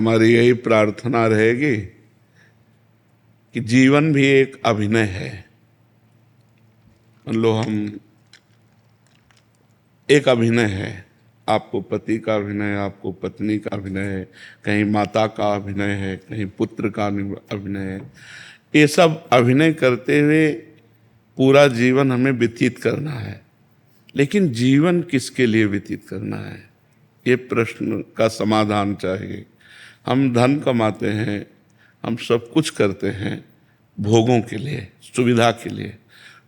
हमारी यही प्रार्थना रहेगी कि जीवन भी एक अभिनय है। मान लो हम एक अभिनय है, आपको पति का अभिनय है, आपको पत्नी का अभिनय है, कहीं माता का अभिनय है, कहीं पुत्र का अभिनय है। ये सब अभिनय करते हुए पूरा जीवन हमें व्यतीत करना है। लेकिन जीवन किसके लिए व्यतीत करना है, ये प्रश्न का समाधान चाहिए। हम धन कमाते हैं, हम सब कुछ करते हैं भोगों के लिए, सुविधा के लिए।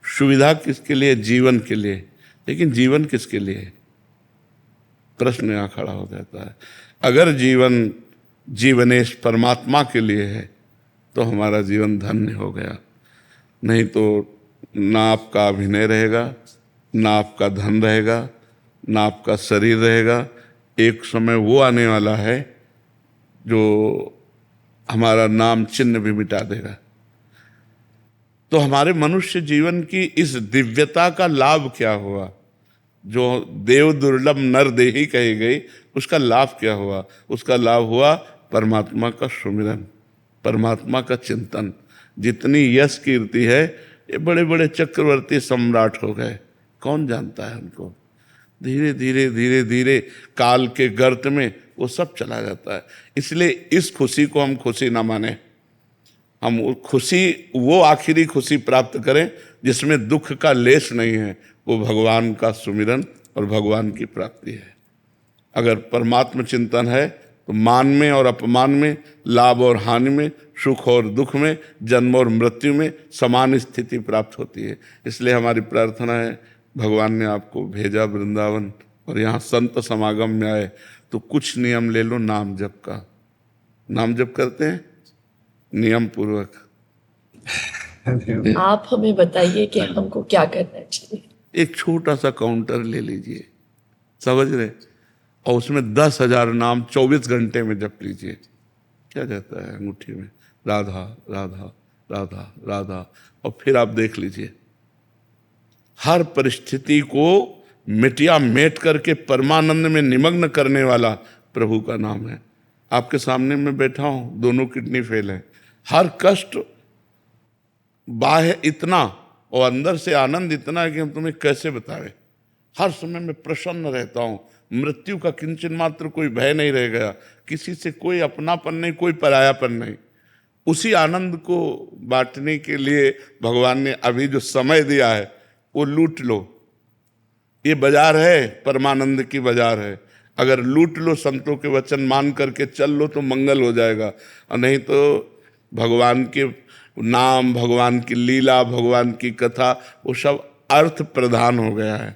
सुविधा किसके लिए? जीवन के लिए। लेकिन जीवन किसके लिए? प्रश्न यहाँ खड़ा हो जाता है। अगर जीवन जीवनेश परमात्मा के लिए है तो हमारा जीवन धन्य हो गया। नहीं तो ना आपका अभिनय रहेगा, ना आपका धन रहेगा, ना आपका शरीर रहेगा। एक समय वो आने वाला है जो हमारा नाम चिन्ह भी मिटा देगा। तो हमारे मनुष्य जीवन की इस दिव्यता का लाभ क्या हुआ? जो देव दुर्लभ नर देही कही गई, उसका लाभ क्या हुआ? उसका लाभ हुआ परमात्मा का सुमिरन, परमात्मा का चिंतन। जितनी यश कीर्ति है, ये बड़े बड़े चक्रवर्ती सम्राट हो गए, कौन जानता है उनको? धीरे धीरे धीरे धीरे काल के गर्त में वो सब चला जाता है। इसलिए इस खुशी को हम खुशी ना माने। हम खुशी, वो आखिरी खुशी प्राप्त करें जिसमें दुख का लेश नहीं है। वो भगवान का सुमिरन और भगवान की प्राप्ति है। अगर परमात्मा चिंतन है तो मान में और अपमान में, लाभ और हानि में, सुख और दुख में, जन्म और मृत्यु में समान स्थिति प्राप्त होती है। इसलिए हमारी प्रार्थना है, भगवान ने आपको भेजा वृंदावन और यहाँ संत समागम में आए तो कुछ नियम ले लो नाम जप का। नाम जप करते हैं नियम पूर्वक। आप हमें बताइए कि हमको क्या करना चाहिए। एक छोटा सा काउंटर ले लीजिए, समझ रहे, और उसमें 10,000 नाम 24 घंटे में जप लीजिए। क्या जाता है अंगूठी में? राधा राधा राधा राधा। और फिर आप देख लीजिए, हर परिस्थिति को मिटिया मेट करके परमानंद में निमग्न करने वाला प्रभु का नाम है। आपके सामने मैं बैठा हूं, दोनों किडनी फेल है, हर कष्ट बाह्य इतना और अंदर से आनंद इतना है कि हम तुम्हें कैसे बताएं। हर समय मैं प्रसन्न रहता हूं, मृत्यु का किंचन मात्र कोई भय नहीं रह गया, किसी से कोई अपनापन नहीं, कोई परायापन नहीं। उसी आनंद को बांटने के लिए भगवान ने अभी जो समय दिया है वो लूट लो। ये बाजार है, परमानंद की बाजार है। अगर लूट लो, संतों के वचन मान करके चल लो तो मंगल हो जाएगा, और नहीं तो भगवान के नाम, भगवान की लीला, भगवान की कथा, वो सब अर्थ प्रधान हो गया है।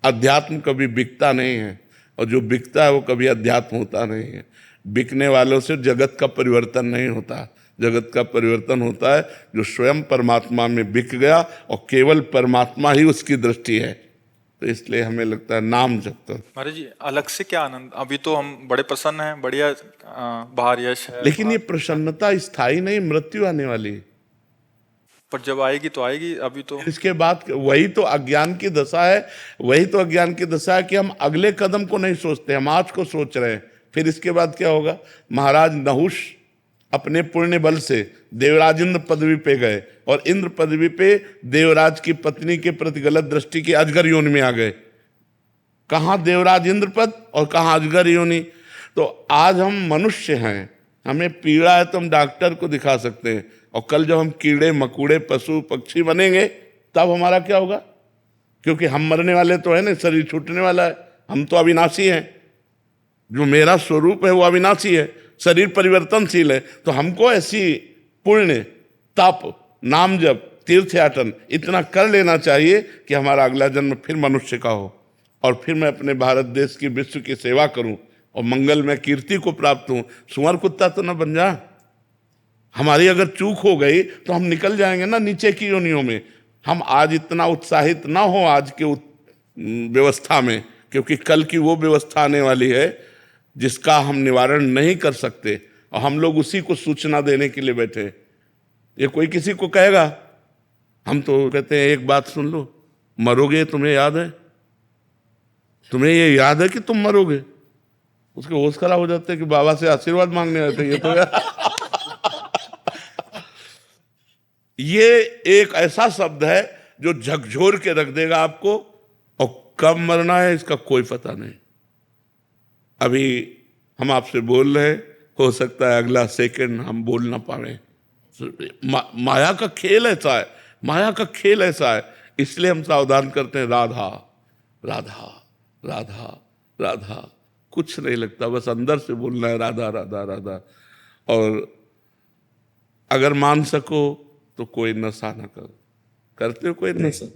अध्यात्म कभी बिकता नहीं है, और जो बिकता है वो कभी अध्यात्म होता नहीं है। बिकने वालों से जगत का परिवर्तन नहीं होता। जगत का परिवर्तन होता है जो स्वयं परमात्मा में बिक गया और केवल परमात्मा ही उसकी दृष्टि है। तो इसलिए हमें लगता है नाम जप कर। महाराज जी, अलग से क्या आनंद, अभी तो हम बड़े प्रसन्न हैं, बढ़िया बाहर यश है, लेकिन ये प्रसन्नता स्थायी नहीं, मृत्यु आने वाली है। पर जब आएगी तो आएगी, अभी तो इसके बाद वही तो अज्ञान की दशा है। वही तो अज्ञान की दशा है कि हम अगले कदम को नहीं सोचते, हम आज को सोच रहे हैं। फिर इसके बाद क्या होगा? महाराज नहुष अपने पुण्य बल से देवराज इंद्र पदवी पे गए, और इंद्र पदवी पे देवराज की पत्नी के प्रति गलत दृष्टि की अजगर योनि में आ गए। कहाँ देवराज इंद्र पद और कहाँ अजगर योनि। तो आज हम मनुष्य हैं, हमें पीड़ा है तो हम डॉक्टर को दिखा सकते हैं, और कल जब हम कीड़े मकोड़े पशु पक्षी बनेंगे तब हमारा क्या होगा? क्योंकि हम मरने वाले तो है ना, शरीर छूटने वाला है। हम तो अविनाशी हैं, जो मेरा स्वरूप है वो अविनाशी है, शरीर परिवर्तनशील है। तो हमको ऐसी पुण्य, तप, नाम जप, तीर्थयाटन इतना कर लेना चाहिए कि हमारा अगला जन्म फिर मनुष्य का हो, और फिर मैं अपने भारत देश की, विश्व की सेवा करूं और मंगल में कीर्ति को प्राप्त हूं। सुअर कुत्ता तो न बन जा। हमारी अगर चूक हो गई तो हम निकल जाएंगे ना नीचे की योनियों में। हम आज इतना उत्साहित ना हो आज के व्यवस्था में, क्योंकि कल की वो व्यवस्था आने वाली है जिसका हम निवारण नहीं कर सकते, और हम लोग उसी को सूचना देने के लिए बैठे। ये कोई किसी को कहेगा, हम तो कहते हैं एक बात सुन लो, मरोगे तुम्हें याद है? तुम्हें ये याद है कि तुम मरोगे? उसके होश खराब हो जाते हैं कि बाबा से आशीर्वाद मांगने आते हैं ये तो यार। ये एक ऐसा शब्द है जो झकझोर के रख देगा आपको, और कब मरना है इसका कोई पता नहीं। अभी हम आपसे बोल रहे हैं, हो सकता है अगला सेकंड हम बोल ना पाए। माया का खेल ऐसा है, माया का खेल ऐसा है, इसलिए हम सावधान करते हैं। राधा राधा राधा राधा, कुछ नहीं लगता, बस अंदर से बोलना है राधा राधा राधा। और अगर मान सको तो कोई नशा ना करो। करते हो कोई नशा?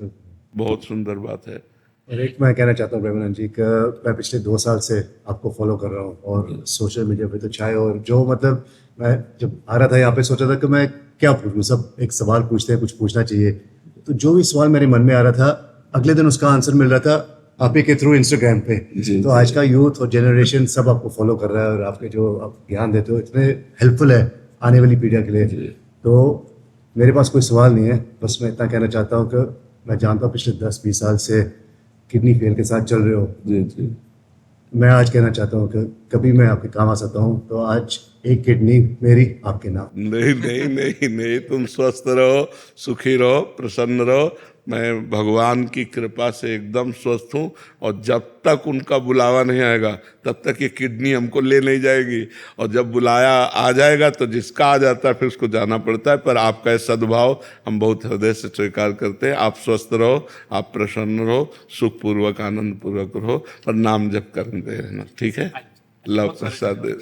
बहुत सुंदर बात है। और एक मैं कहना चाहता हूँ प्रेमानंद जी कि मैं पिछले 2 साल से आपको फॉलो कर रहा हूँ, और सोशल मीडिया पे तो चाहे, और जो मतलब मैं जब आ रहा था यहाँ पे सोचा था कि मैं क्या पूछूं, सब एक सवाल पूछते हैं, कुछ पूछना चाहिए, तो जो भी सवाल मेरे मन में आ रहा था अगले दिन उसका आंसर मिल रहा था आप ही के थ्रू इंस्टाग्राम पे। तो आज का यूथ और जनरेशन सब आपको फॉलो कर रहा है, और आपके जो आप ज्ञान देते हो इतने हेल्पफुल है आने वाली पीढ़ियों के लिए। तो मेरे पास कोई सवाल नहीं है, बस मैं इतना कहना चाहता हूँ कि मैं जानता हूँ पिछले 10-20 साल से किडनी फेल के साथ चल रहे हो। जी जी। मैं आज कहना चाहता हूँ कि कभी मैं आपके काम आ सकता हूँ, तो आज एक किडनी मेरी आपके नाम। नहीं नहीं नहीं नहीं, तुम स्वस्थ रहो, सुखी रहो, प्रसन्न रहो। मैं भगवान की कृपा से एकदम स्वस्थ हूँ, और जब तक उनका बुलावा नहीं आएगा तब तक ये किडनी हमको ले नहीं जाएगी, और जब बुलाया आ जाएगा तो जिसका आ जाता है फिर उसको जाना पड़ता है। पर आपका ये सद्भाव हम बहुत हृदय से स्वीकार करते हैं। आप स्वस्थ रहो, आप प्रसन्न रहो, सुखपूर्वक आनंद पूर्वक रहो, और नाम जप करते रहना, ठीक है? लव प्रसाद दे